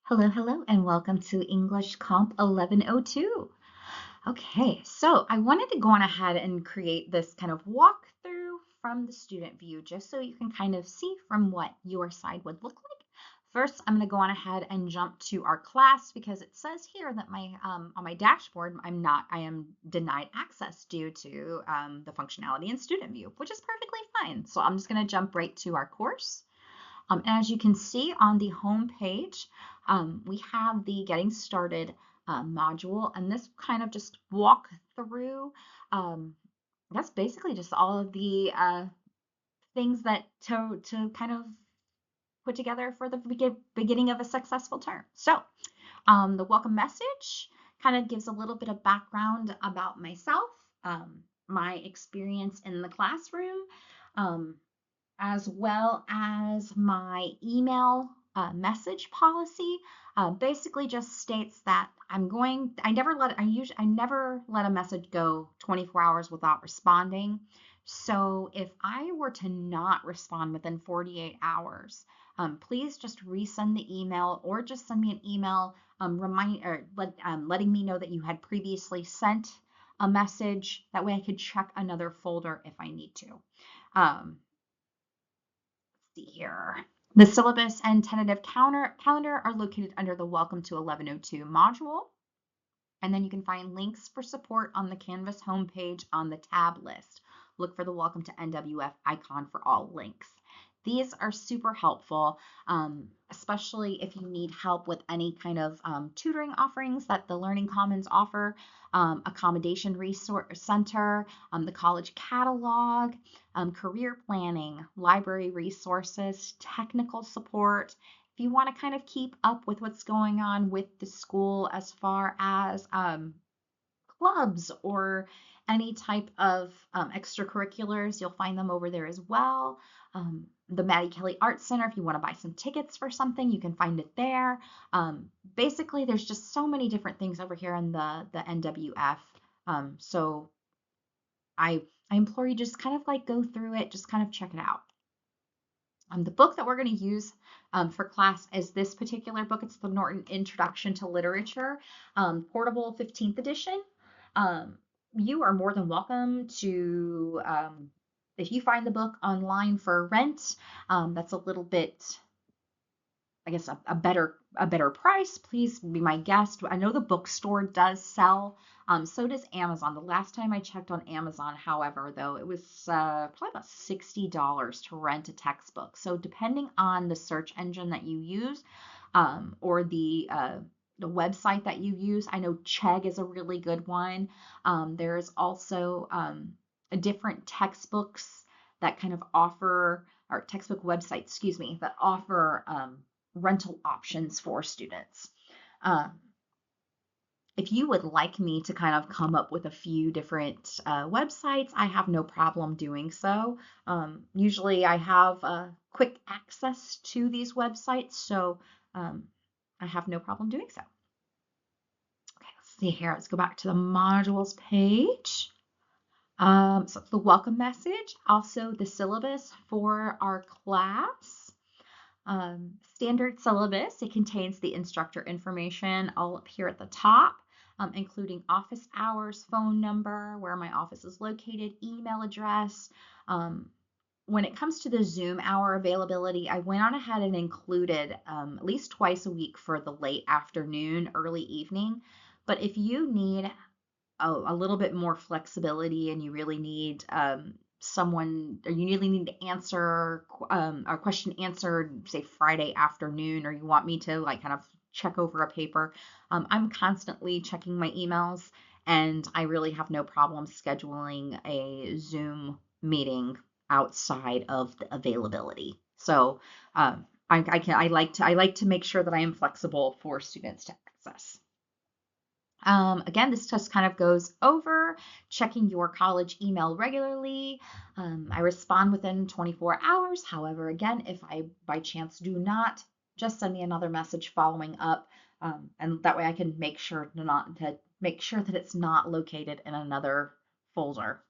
Hello, hello, and welcome to English Comp 1102. Okay, so I wanted to go on ahead and create this kind of walkthrough from the student view just so you can kind of see from what your side would look like. First, I'm going to go on ahead and jump to our class because it says here that my on my dashboard I am denied access due to the functionality in student view, which is perfectly fine. So I'm just going to jump right to our course. As you can see on the home page, we have the Getting Started module, and this kind of just walk through. That's basically just all of the things that to kind of put together for the beginning of a successful term. So, the welcome message kind of gives a little bit of background about myself, my experience in the classroom. Um, as well as my email message policy. Basically, just states that I never let a message go 24 hours without responding. So if I were to not respond within 48 hours, please just resend the email or just send me an email letting me know that you had previously sent a message. That way I could check another folder if I need to. Um, see here. The syllabus and tentative calendar are located under the Welcome to 1102 module. And then you can find links for support on the Canvas homepage on the tab list. Look for the Welcome to NWF icon for all links. These are super helpful, especially if you need help with any kind of tutoring offerings that the Learning Commons offer, accommodation resource center, the college catalog, career planning, library resources, technical support. If you want to kind of keep up with what's going on with the school as far as clubs or any type of extracurriculars, you'll find them over there as well. The Maddie Kelly Arts Center, if you want to buy some tickets for something, you can find it there. Basically, there's just so many different things over here in the NWF. So I implore you just kind of like go through it, just kind of check it out. The book that we're going to use for class is this particular book. It's the Norton Introduction to Literature, portable 15th edition. Um, you are more than welcome to, if you find the book online for rent, that's a little bit, I guess, a better price. Please be my guest. I know the bookstore does sell. So does Amazon. The last time I checked on Amazon, however, though, it was probably about $60 to rent a textbook. So depending on the search engine that you use, or the website that you use, I know Chegg is a really good one. There's also different textbooks that kind of offer, or textbook websites, excuse me, that offer rental options for students. Um, if you would like me to kind of come up with a few different websites, I have no problem doing so. Usually I have quick access to these websites, so I have no problem doing so. Okay, let's see here. Let's go back to the modules page. So the welcome message, also the syllabus for our class. Standard syllabus, it contains the instructor information all up here at the top, including office hours, phone number, where my office is located, email address. When it comes to the Zoom hour availability, I went on ahead and included at least twice a week for the late afternoon, early evening. But if you need a little bit more flexibility and you really need someone, or you really need to answer a question answered, say Friday afternoon, or you want me to like kind of check over a paper, I'm constantly checking my emails, and I really have no problem scheduling a Zoom meeting outside of the availability. So I like to make sure that I am flexible for students to access. Again, this just kind of goes over checking your college email regularly. I respond within 24 hours. However, again, if I by chance do not, just send me another message following up, and that way I can make sure to make sure that it's not located in another folder.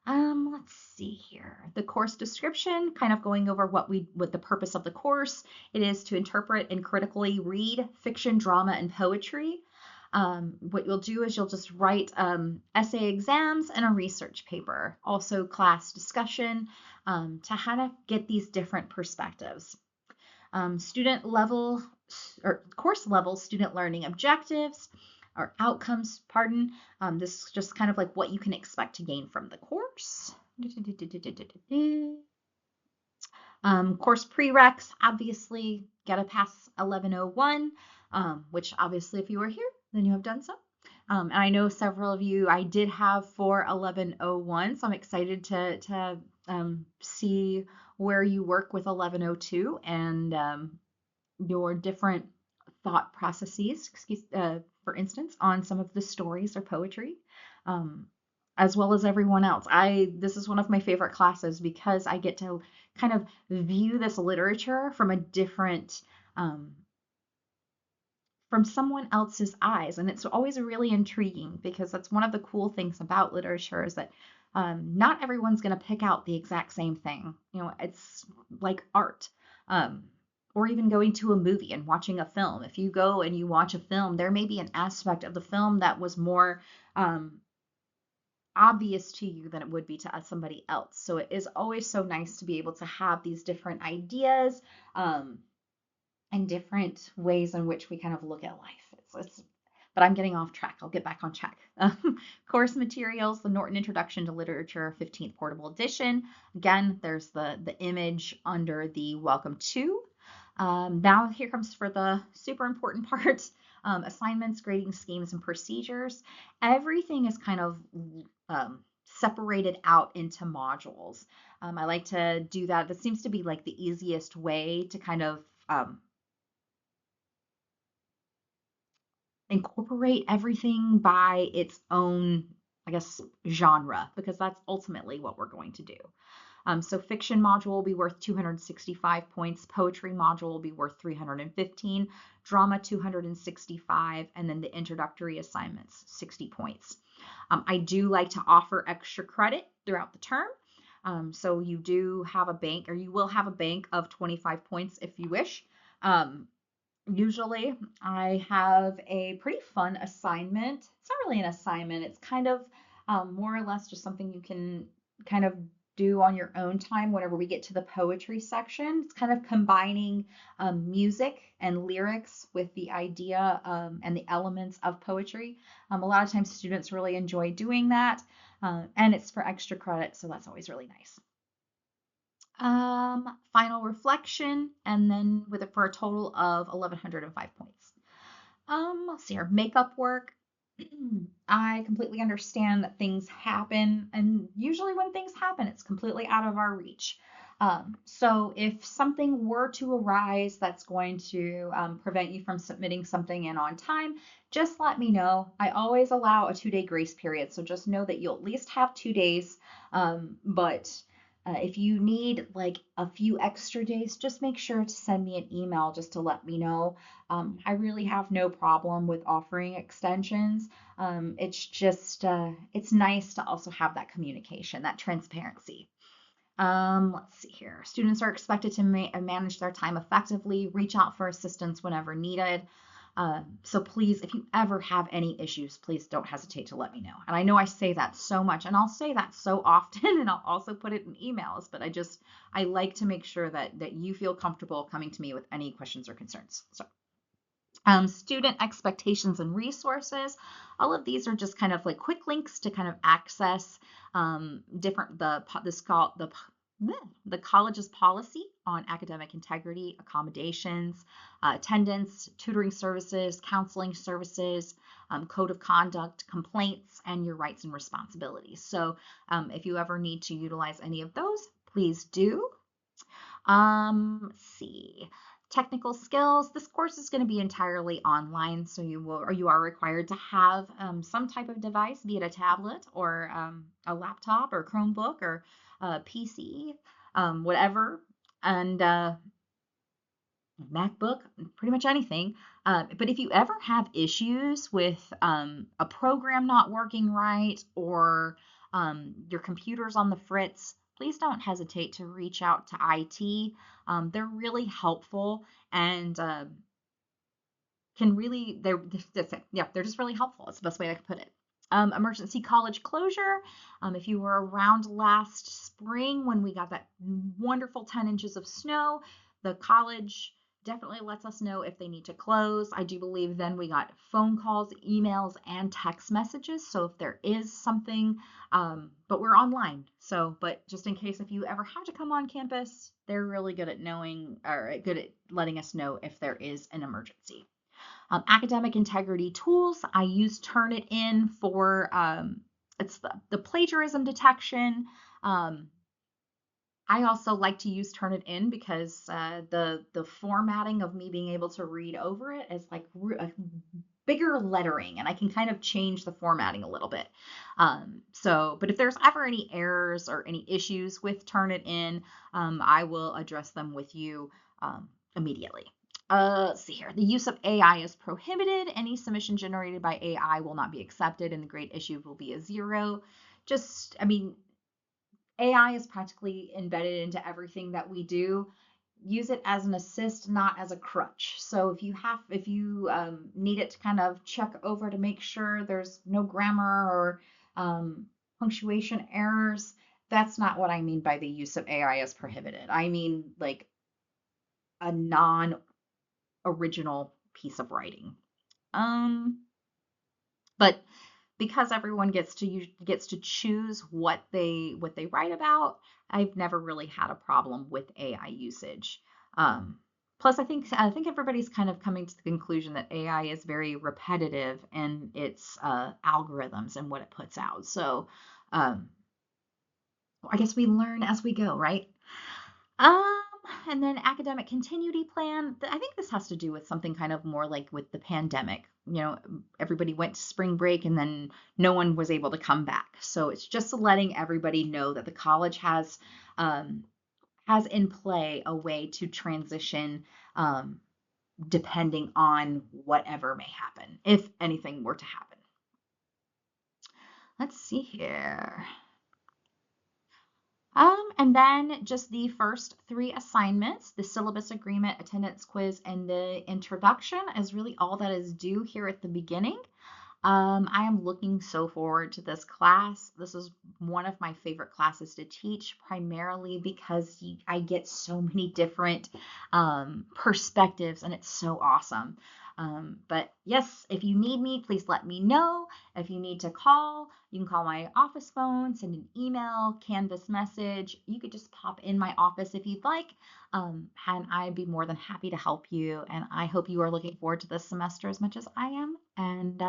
Let's see here. The course description, kind of going over what the purpose of the course. It is to interpret and critically read fiction, drama, and poetry. What you'll do is you'll just write essay exams and a research paper. Also class discussion to kind of get these different perspectives. Student level or course level student learning objectives or outcomes, pardon. This is just kind of like what you can expect to gain from the course. Course prereqs, obviously, gotta pass 1101, which obviously if you were here, then you have done so. And I know several of you I did have for 1101, so I'm excited to see where you work with 1102 and your different thought processes, for instance, on some of the stories or poetry, um, as well as everyone else. This is one of my favorite classes because I get to kind of view this literature from a different, from someone else's eyes, and it's always really intriguing because that's one of the cool things about literature is that not everyone's going to pick out the exact same thing. You know, it's like art. Um, or even going to a movie and watching a film. If you go and you watch a film, there may be an aspect of the film that was more obvious to you than it would be to somebody else. So it is always so nice to be able to have these different ideas and different ways in which we kind of look at life. But I'm getting off track. I'll get back on track. Course materials, the Norton Introduction to Literature, 15th Portable Edition. Again, there's the image under the Welcome to. Now here comes for the super important part, assignments, grading schemes, and procedures. Everything is kind of separated out into modules. I like to do that. That seems to be like the easiest way to kind of incorporate everything by its own, I guess, genre, because that's ultimately what we're going to do. So fiction module will be worth 265 points, poetry module will be worth 315, drama 265, and then the introductory assignments 60 points. I do like to offer extra credit throughout the term. So you do have a bank, or you will have a bank of 25 points if you wish. Usually I have a pretty fun assignment. It's not really an assignment, it's kind of more or less just something you can kind of do on your own time whenever we get to the poetry section. It's kind of combining music and lyrics with the idea and the elements of poetry. A lot of times students really enjoy doing that, and it's for extra credit, so that's always really nice. Final reflection, and then with it for a total of 1105 points. Let's see here, makeup work. I completely understand that things happen, and usually when things happen, it's completely out of our reach. So if something were to arise that's going to prevent you from submitting something in on time, just let me know. I always allow a 2-day grace period, so just know that you'll at least have 2 days. But if you need like a few extra days, just make sure to send me an email just to let me know. I really have no problem with offering extensions. It's just, it's nice to also have that communication, that transparency. Let's see here. Students are expected to manage their time effectively, reach out for assistance whenever needed. So please, if you ever have any issues, please don't hesitate to let me know. And I know I say that so much, and I'll say that so often, and I'll also put it in emails, but I like to make sure that you feel comfortable coming to me with any questions or concerns. So student expectations and resources. All of these are just kind of like quick links to kind of access the college's policy on academic integrity, accommodations, attendance, tutoring services, counseling services, code of conduct, complaints, and your rights and responsibilities. So if you ever need to utilize any of those, please do. Let's see. Technical skills. This course is going to be entirely online, so you are required to have some type of device, be it a tablet or a laptop or Chromebook or a PC, whatever, and MacBook, pretty much anything. But if you ever have issues with a program not working right or your computer's on the fritz, please don't hesitate to reach out to IT. They're really helpful and can really they're just really helpful. It's the best way I could put it. Emergency college closure. If you were around last spring when we got that wonderful 10 inches of snow, the college definitely lets us know if they need to close. I do believe then we got phone calls, emails, and text messages. So if there is something, but we're online. So, but just in case if you ever have to come on campus, they're really good at knowing or good at letting us know if there is an emergency. Academic integrity tools. I use Turnitin for it's the plagiarism detection. Um, I also like to use Turnitin because the formatting of me being able to read over it is like a bigger lettering, and I can kind of change the formatting a little bit. But if there's ever any errors or any issues with Turnitin, I will address them with you immediately. Let's see here. The use of AI is prohibited. Any submission generated by AI will not be accepted, and the grade issued will be a 0. I mean, AI is practically embedded into everything that we do. Use it as an assist, not as a crutch. So if you need it to kind of check over to make sure there's no grammar or punctuation errors, that's not what I mean by the use of AI as prohibited. I mean like a non-original piece of writing. But because everyone gets to choose what they write about, I've never really had a problem with AI usage. Plus, I think everybody's kind of coming to the conclusion that AI is very repetitive in its algorithms and what it puts out. So um, I guess we learn as we go, right? Um, and then academic continuity plan. I think this has to do with something kind of more like with the pandemic. Everybody went to spring break and then no one was able to come back. So it's just letting everybody know that the college has in play a way to transition depending on whatever may happen, if anything were to happen. Let's see here. And then just the first 3 assignments, the syllabus agreement, attendance quiz, and the introduction is really all that is due here at the beginning. I am looking so forward to this class. This is one of my favorite classes to teach, primarily because I get so many different perspectives, and it's so awesome. But yes, if you need me, please let me know. If you need to call, you can call my office phone, send an email, Canvas message. You could just pop in my office if you'd like, and I'd be more than happy to help you. And I hope you are looking forward to this semester as much as I am. And